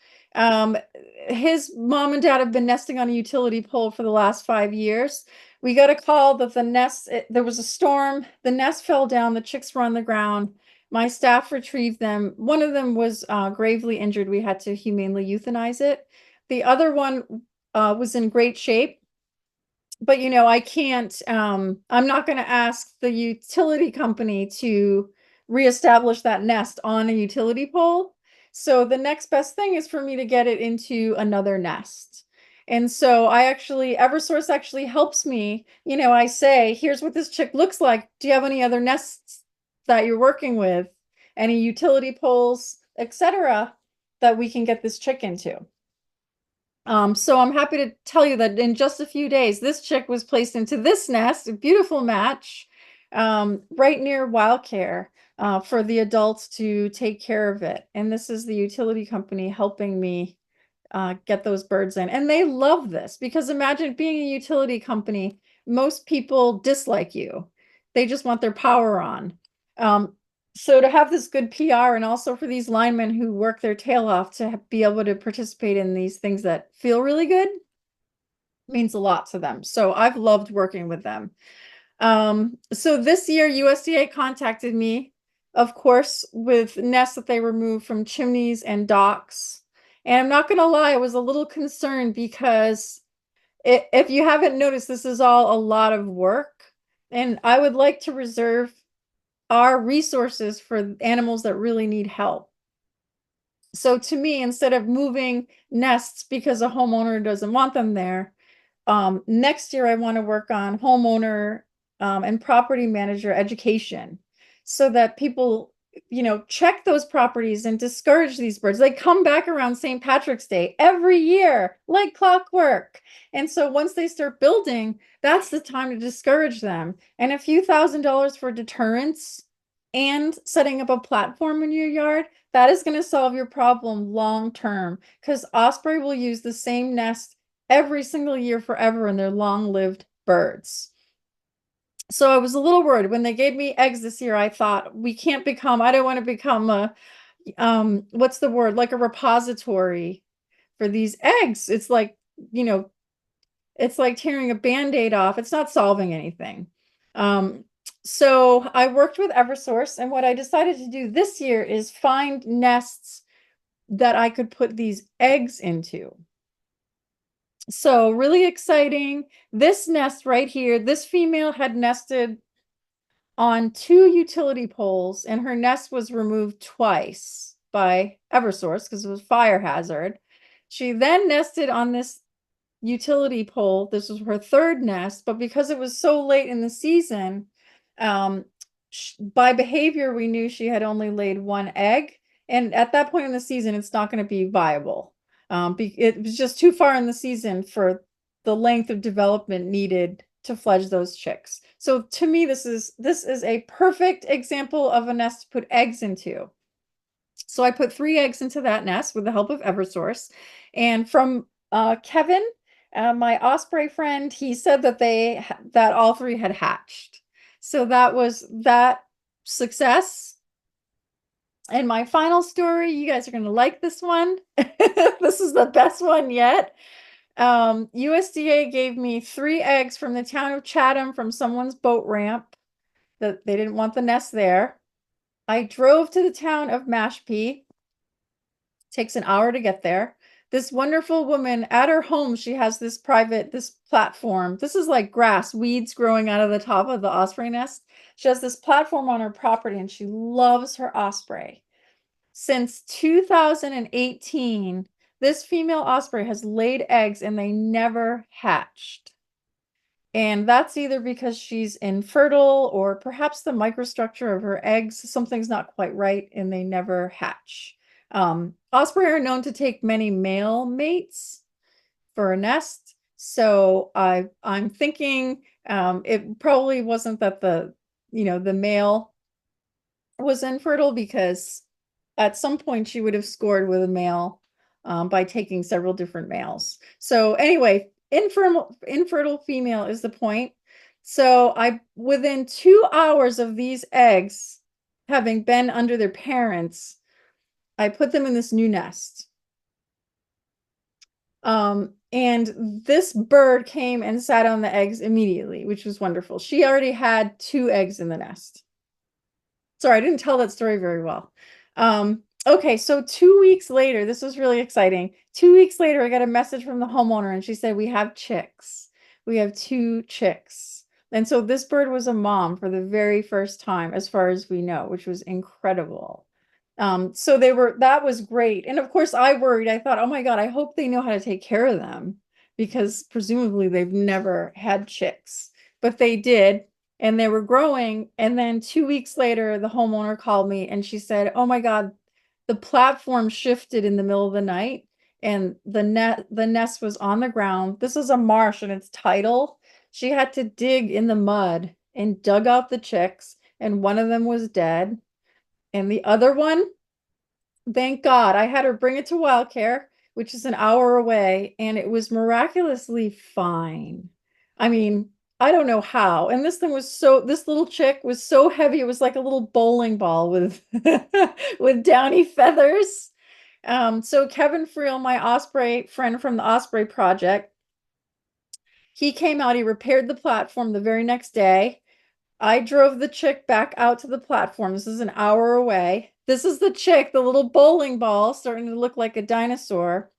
his mom and dad have been nesting on a utility pole for the last 5 years. We got a call that there was a storm, the nest fell down, the chicks were on the ground. My staff retrieved them. One of them was gravely injured. We had to humanely euthanize it. The other one was in great shape. But I can't, I'm not going to ask the utility company to reestablish that nest on a utility pole. So the next best thing is for me to get it into another nest. And so Eversource actually helps me. I say, here's what this chick looks like. Do you have any other nests that you're working with? Any utility poles, etc., that we can get this chick into? So I'm happy to tell you that in just a few days, this chick was placed into this nest, a beautiful match, right near Wildcare, for the adults to take care of it. And this is the utility company helping me get those birds in. And they love this because imagine being a utility company, most people dislike you. They just want their power on. So to have this good PR and also for these linemen who work their tail off to be able to participate in these things that feel really good means a lot to them. So I've loved working with them. So this year USDA contacted me, of course, with nests that they removed from chimneys and docks. And I'm not gonna lie, I was a little concerned because if you haven't noticed, this is all a lot of work. And I would like to reserve our resources for animals that really need help. So to me, instead of moving nests because a homeowner doesn't want them there, next year I want to work on homeowner and property manager education so that people, check those properties and discourage these birds. They come back around St. Patrick's Day every year, like clockwork. And so once they start building, that's the time to discourage them. And a few $1,000s for deterrence and setting up a platform in your yard, that is going to solve your problem long term, because Osprey will use the same nest every single year forever, and they're long-lived birds. So I was a little worried when they gave me eggs this year. I thought, I don't want to become a what's the word, like a repository for these eggs. It's like, it's like tearing a band-aid off. It's not solving anything. So I worked with Eversource, and what I decided to do this year is find nests that I could put these eggs into. So really exciting. This nest right here, this female had nested on 2 utility poles, and her nest was removed twice by Eversource because it was fire hazard. She then nested on this utility pole. This was her 3rd nest, but because it was so late in the season, by behavior, we knew she had only laid 1 egg. And at that point in the season, it's not going to be viable. It was just too far in the season for the length of development needed to fledge those chicks. So to me, this is a perfect example of a nest to put eggs into. So I put 3 eggs into that nest with the help of Eversource. And from Kevin, my Osprey friend, he said that all 3 had hatched. So that was that success. And my final story, you guys are going to like this one. This is the best one yet. USDA gave me 3 eggs from the town of Chatham from someone's boat ramp that they didn't want the nest there. I drove to the town of Mashpee. Takes an hour to get there. This wonderful woman at her home, she has this platform. This is like grass, weeds growing out of the top of the osprey nest. She has this platform on her property and she loves her osprey. Since 2018, this female osprey has laid eggs and they never hatched. And that's either because she's infertile or perhaps the microstructure of her eggs, something's not quite right and they never hatch. Osprey are known to take many male mates for a nest. So I'm thinking it probably wasn't that the male was infertile, because at some point she would have scored with a male by taking several different males. So anyway, infertile female is the point. So within 2 hours of these eggs having been under their parents, I put them in this new nest. And this bird came and sat on the eggs immediately, which was wonderful. She already had 2 eggs in the nest. Sorry, I didn't tell that story very well. Okay, so 2 weeks later, this was really exciting. 2 weeks later, I got a message from the homeowner and she said, we have chicks. We have 2 chicks. And so this bird was a mom for the very first time, as far as we know, which was incredible. So that was great. And of course I worried, I thought, oh my God, I hope they know how to take care of them, because presumably they've never had chicks, but they did. And they were growing. And then 2 weeks later, the homeowner called me and she said, oh my God, the platform shifted in the middle of the night and the nest was on the ground. This is a marsh and it's tidal. She had to dig in the mud and dug out the chicks, and one of them was dead. And the other one, thank God, I had her bring it to Wild Care, which is an hour away, and it was miraculously fine. I mean, I don't know how. And this little chick was so heavy, it was like a little bowling ball with with downy feathers. So Kevin Friel, my Osprey friend from the Osprey Project, he came out, he repaired the platform the very next day. I drove the chick back out to the platform. This is an hour away. This is the chick, the little bowling ball starting to look like a dinosaur.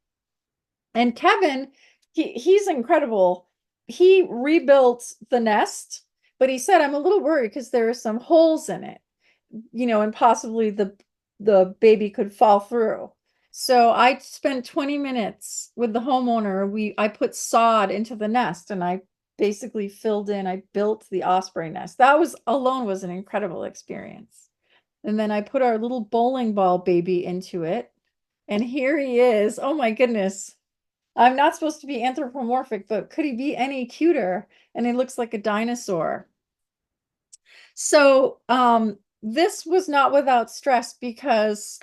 And Kevin, he's incredible. He rebuilt the nest, but he said, I'm a little worried because there are some holes in it, and possibly the baby could fall through. So I spent 20 minutes with the homeowner. I put sod into the nest and I basically I built the osprey nest. That was an incredible experience. And then I put our little bowling ball baby into it. And here he is. Oh my goodness. I'm not supposed to be anthropomorphic, but could he be any cuter? And he looks like a dinosaur. So this was not without stress because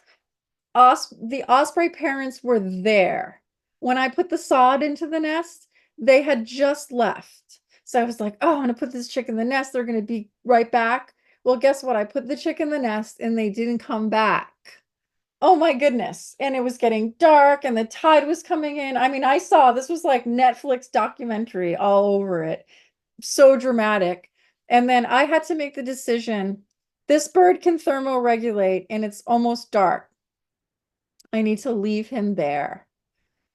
the osprey parents were there. When I put the sod into the nest, they had just left. So I was like, oh, I'm gonna put this chick in the nest. They're gonna be right back. Well, guess what? I put the chick in the nest and they didn't come back. Oh my goodness. And it was getting dark and the tide was coming in. I mean, I saw this was like Netflix documentary all over it. So dramatic. And then I had to make the decision. This bird can thermoregulate and it's almost dark. I need to leave him there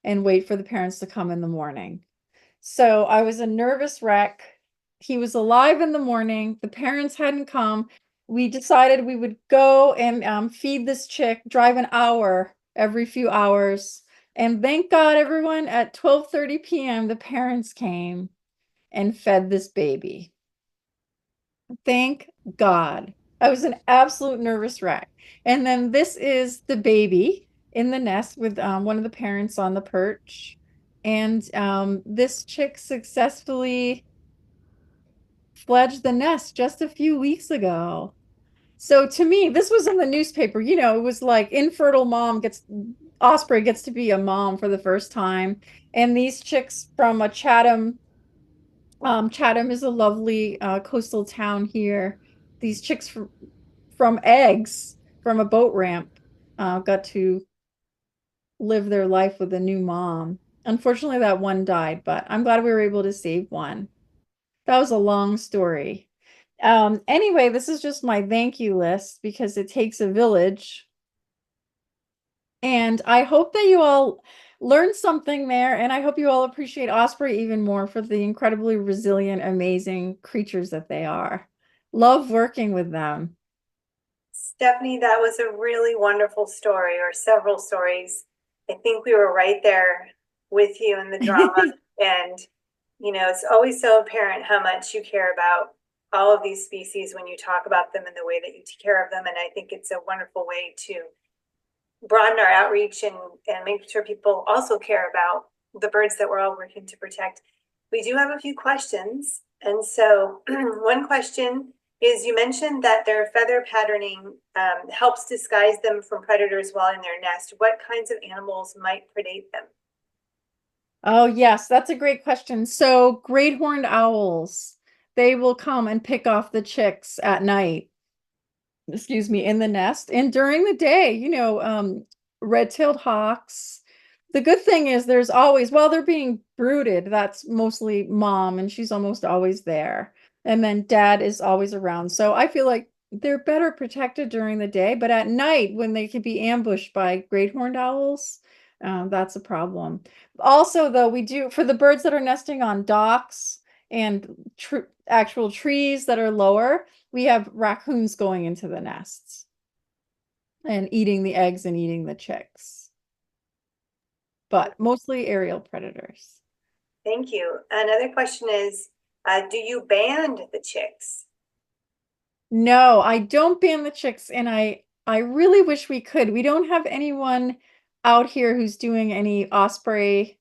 and wait for the parents to come in the morning. So I was a nervous wreck. He was alive in the morning. The parents hadn't come. We decided we would go and feed this chick, drive an hour every few hours. And thank God, everyone, at 12:30 p.m., the parents came and fed this baby. Thank God. I was an absolute nervous wreck. And then this is the baby in the nest with one of the parents on the perch. And this chick successfully fledged the nest just a few weeks ago. So to me, this was in the newspaper. It was like infertile Osprey gets to be a mom for the first time. And these chicks from a Chatham is a lovely coastal town here. These chicks from eggs from a boat ramp got to live their life with a new mom. Unfortunately, that one died, but I'm glad we were able to save one. That was a long story. Anyway, this is just my thank you list because it takes a village. And I hope that you all learned something there. And I hope you all appreciate Osprey even more for the incredibly resilient, amazing creatures that they are. Love working with them. Stephanie, that was a really wonderful story, or several stories. I think we were right there with you in the drama. And, it's always so apparent how much you care about all of these species when you talk about them and the way that you take care of them. And I think it's a wonderful way to broaden our outreach and make sure people also care about the birds that we're all working to protect. We do have a few questions. And so one question is, you mentioned that their feather patterning helps disguise them from predators while in their nest. What kinds of animals might predate them? Oh, yes, that's a great question. So great horned owls, they will come and pick off the chicks at night, excuse me, in the nest. And during the day, red-tailed hawks. The good thing is there's always, while they're being brooded, that's mostly mom and she's almost always there. And then dad is always around. So I feel like they're better protected during the day, but at night when they could be ambushed by great horned owls, that's a problem. Also, though, we do for the birds that are nesting on docks and actual trees that are lower, we have raccoons going into the nests and eating the eggs and eating the chicks, but mostly aerial predators. Thank you. Another question is, do you band the chicks? No, I don't ban the chicks, and I really wish we could. We don't have anyone out here who's doing any osprey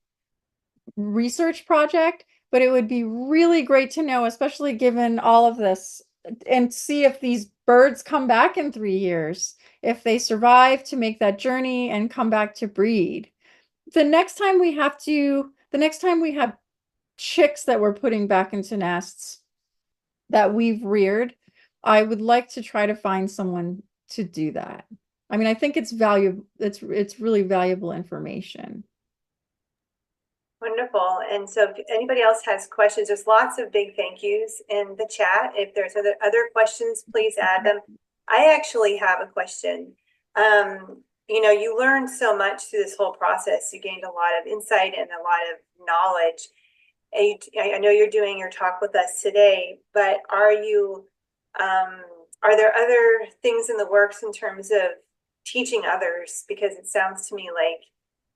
research project, but it would be really great to know, especially given all of this, and see if these birds come back in 3 years, if they survive to make that journey and come back to breed. The next time we have chicks that we're putting back into nests that we've reared, I would like to try to find someone to do that. I mean, I think it's valuable. It's really valuable information. Wonderful. And so if anybody else has questions, there's lots of big thank yous in the chat. If there's other questions, please add them. I actually have a question. You learned so much through this whole process. You gained a lot of insight and a lot of knowledge. And I know you're doing your talk with us today, but are there other things in the works in terms of teaching others? Because it sounds to me like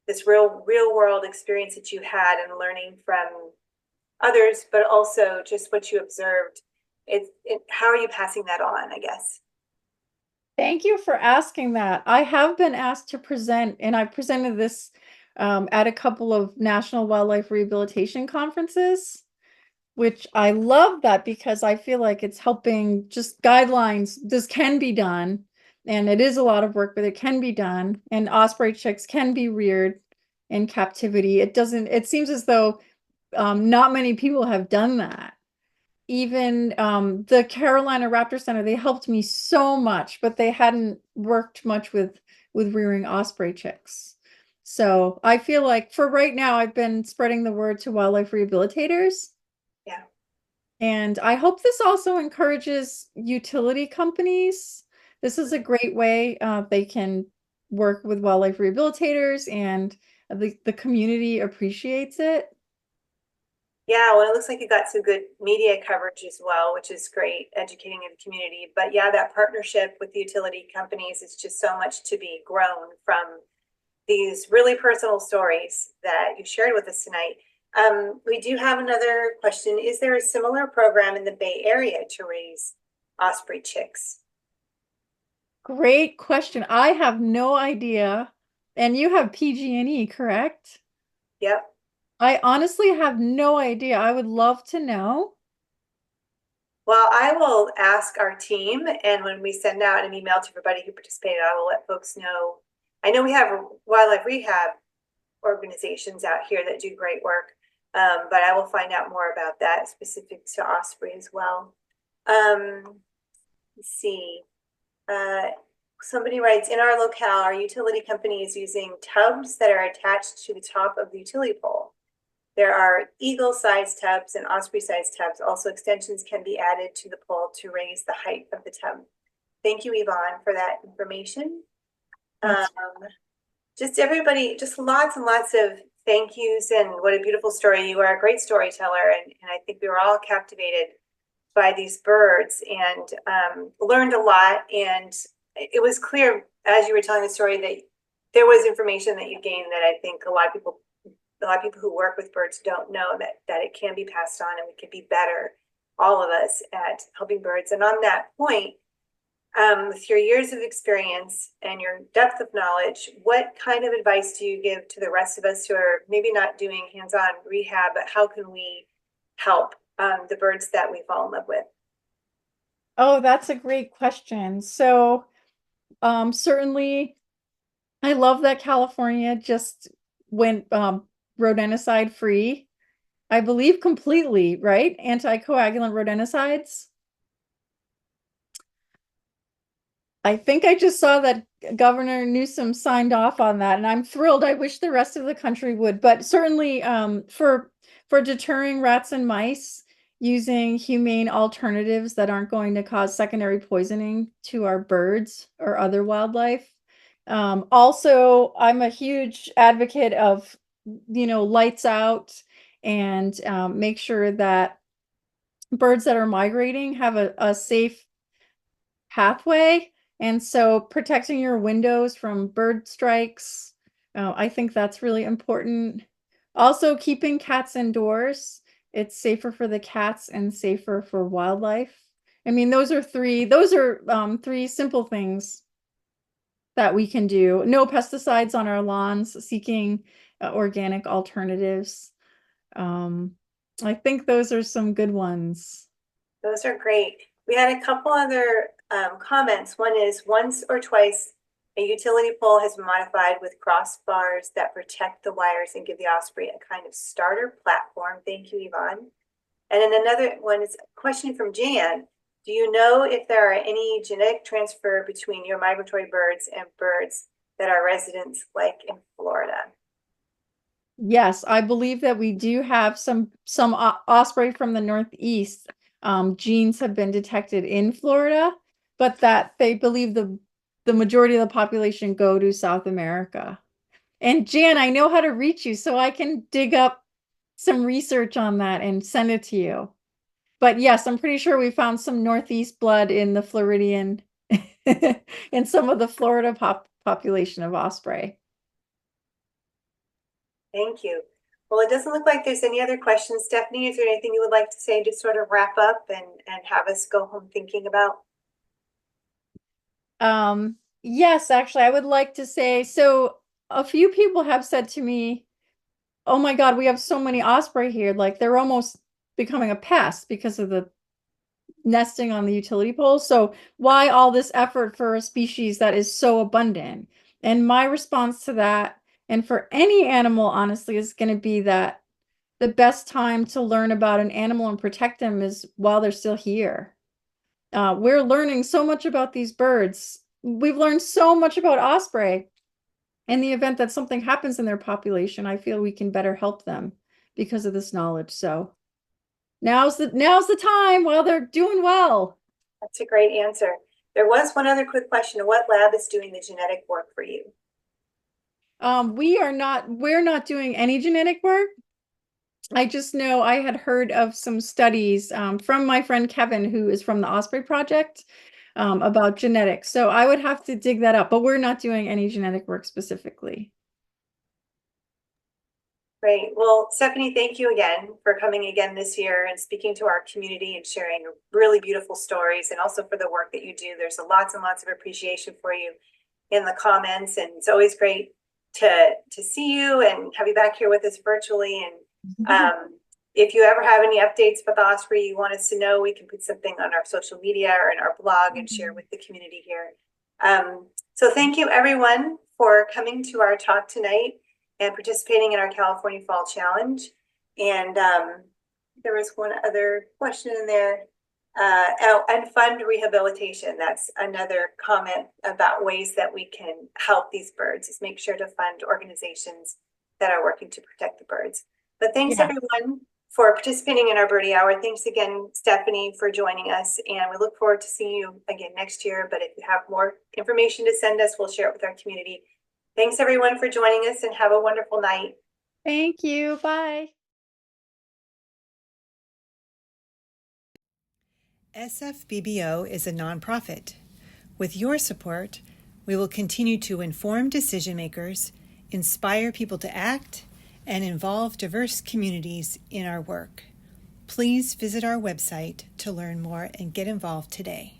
this real world experience that you had and learning from others, but also just what you observed. How are you passing that on, I guess? Thank you for asking that. I have been asked to present, and I presented this at a couple of national wildlife rehabilitation conferences, which I love that because I feel like it's helping just guidelines. This can be done, and it is a lot of work, but it can be done. And osprey chicks can be reared in captivity. It seems as though not many people have done that. Even the Carolina Raptor Center, they helped me so much, but they hadn't worked much with rearing osprey chicks. So I feel like for right now, I've been spreading the word to wildlife rehabilitators. Yeah. And I hope this also encourages utility companies. This is a great way they can work with wildlife rehabilitators, and the community appreciates it. Yeah, well, it looks like you got some good media coverage as well, which is great, educating the community. But yeah, that partnership with the utility companies is just so much to be grown from these really personal stories that you shared with us tonight. We do have another question. Is there a similar program in the Bay Area to raise osprey chicks? Great question. I have no idea. And you have PG&E, correct? Yep. I honestly have no idea. I would love to know. Well, I will ask our team, and when we send out an email to everybody who participated, I will let folks know. I know we have wildlife rehab organizations out here that do great work, but I will find out more about that specific to osprey as well. Let's see. Somebody writes, in our locale, our utility company is using tubs that are attached to the top of the utility pole. There are eagle-sized tubs and osprey-sized tubs. Also, extensions can be added to the pole to raise the height of the tub. Thank you, Yvonne, for that information. Just everybody, just lots and lots of thank yous, and what a beautiful story. You are a great storyteller, and I think we were all captivated by these birds and learned a lot. And it was clear as you were telling the story that there was information that you gained that I think a lot of people who work with birds don't know, that it can be passed on and we can be better, all of us, at helping birds. And on that point, with your years of experience and your depth of knowledge, what kind of advice do you give to the rest of us who are maybe not doing hands-on rehab, but how can we help the birds that we fall in love with? Oh, that's a great question. So certainly I love that California just went rodenticide free. I believe completely, right? Anticoagulant rodenticides. I think I just saw that Governor Newsom signed off on that, and I'm thrilled. I wish the rest of the country would, but certainly for deterring rats and mice, using humane alternatives that aren't going to cause secondary poisoning to our birds or other wildlife. Also, I'm a huge advocate of, lights out, and make sure that birds that are migrating have a safe pathway. And so protecting your windows from bird strikes, I think that's really important. Also, keeping cats indoors. It's safer for the cats and safer for wildlife. I mean, those are three simple things that we can do. No pesticides on our lawns, seeking organic alternatives. I think those are some good ones. Those are great. We had a couple other comments. One is, once or twice a utility pole has been modified with crossbars that protect the wires and give the osprey a kind of starter platform. Thank you, Yvonne. And then another one is a question from Jan. Do you know if there are any genetic transfer between your migratory birds and birds that are residents like in Florida? Yes, I believe that we do have some osprey from the Northeast. Genes have been detected in Florida, but that they believe the majority of the population go to South America. And Jan, I know how to reach you, so I can dig up some research on that and send it to you. But yes, I'm pretty sure we found some Northeast blood in the Floridian in some of the Florida population of osprey. Thank you. Well, it doesn't look like there's any other questions. Stephanie, is there anything you would like to say to sort of wrap up and have us go home thinking about? Yes, actually, I would like to say, so a few people have said to me, oh my God, we have so many osprey here. Like they're almost becoming a pest because of the nesting on the utility poles. So why all this effort for a species that is so abundant? And my response to that, and for any animal, honestly, is going to be that the best time to learn about an animal and protect them is while they're still here. We're learning so much about these birds. We've learned so much about osprey. In the event that something happens in their population, I feel we can better help them because of this knowledge. So now's the time while they're doing well. That's a great answer. There was one other quick question. What lab is doing the genetic work for you? We're not doing any genetic work. I just know I had heard of some studies from my friend Kevin, who is from the Osprey Project, about genetics. So I would have to dig that up, but we're not doing any genetic work specifically. Great. Well, Stephanie, thank you again for coming again this year and speaking to our community and sharing really beautiful stories, and also for the work that you do. There's lots and lots of appreciation for you in the comments, and it's always great to see you and have you back here with us virtually. And if you ever have any updates with Osprey you want us to know, we can put something on our social media or in our blog and share with the community here. So thank you everyone for coming to our talk tonight and participating in our California Fall Challenge. And there was one other question in there. And fund rehabilitation. That's another comment about ways that we can help these birds, is make sure to fund organizations that are working to protect the birds. But thanks everyone for participating in our Birdie Hour. Thanks again, Stephanie, for joining us. And we look forward to seeing you again next year. But if you have more information to send us, we'll share it with our community. Thanks everyone for joining us, and have a wonderful night. Thank you. Bye. SFBBO is a nonprofit. With your support, we will continue to inform decision makers, inspire people to act, and involve diverse communities in our work. Please visit our website to learn more and get involved today.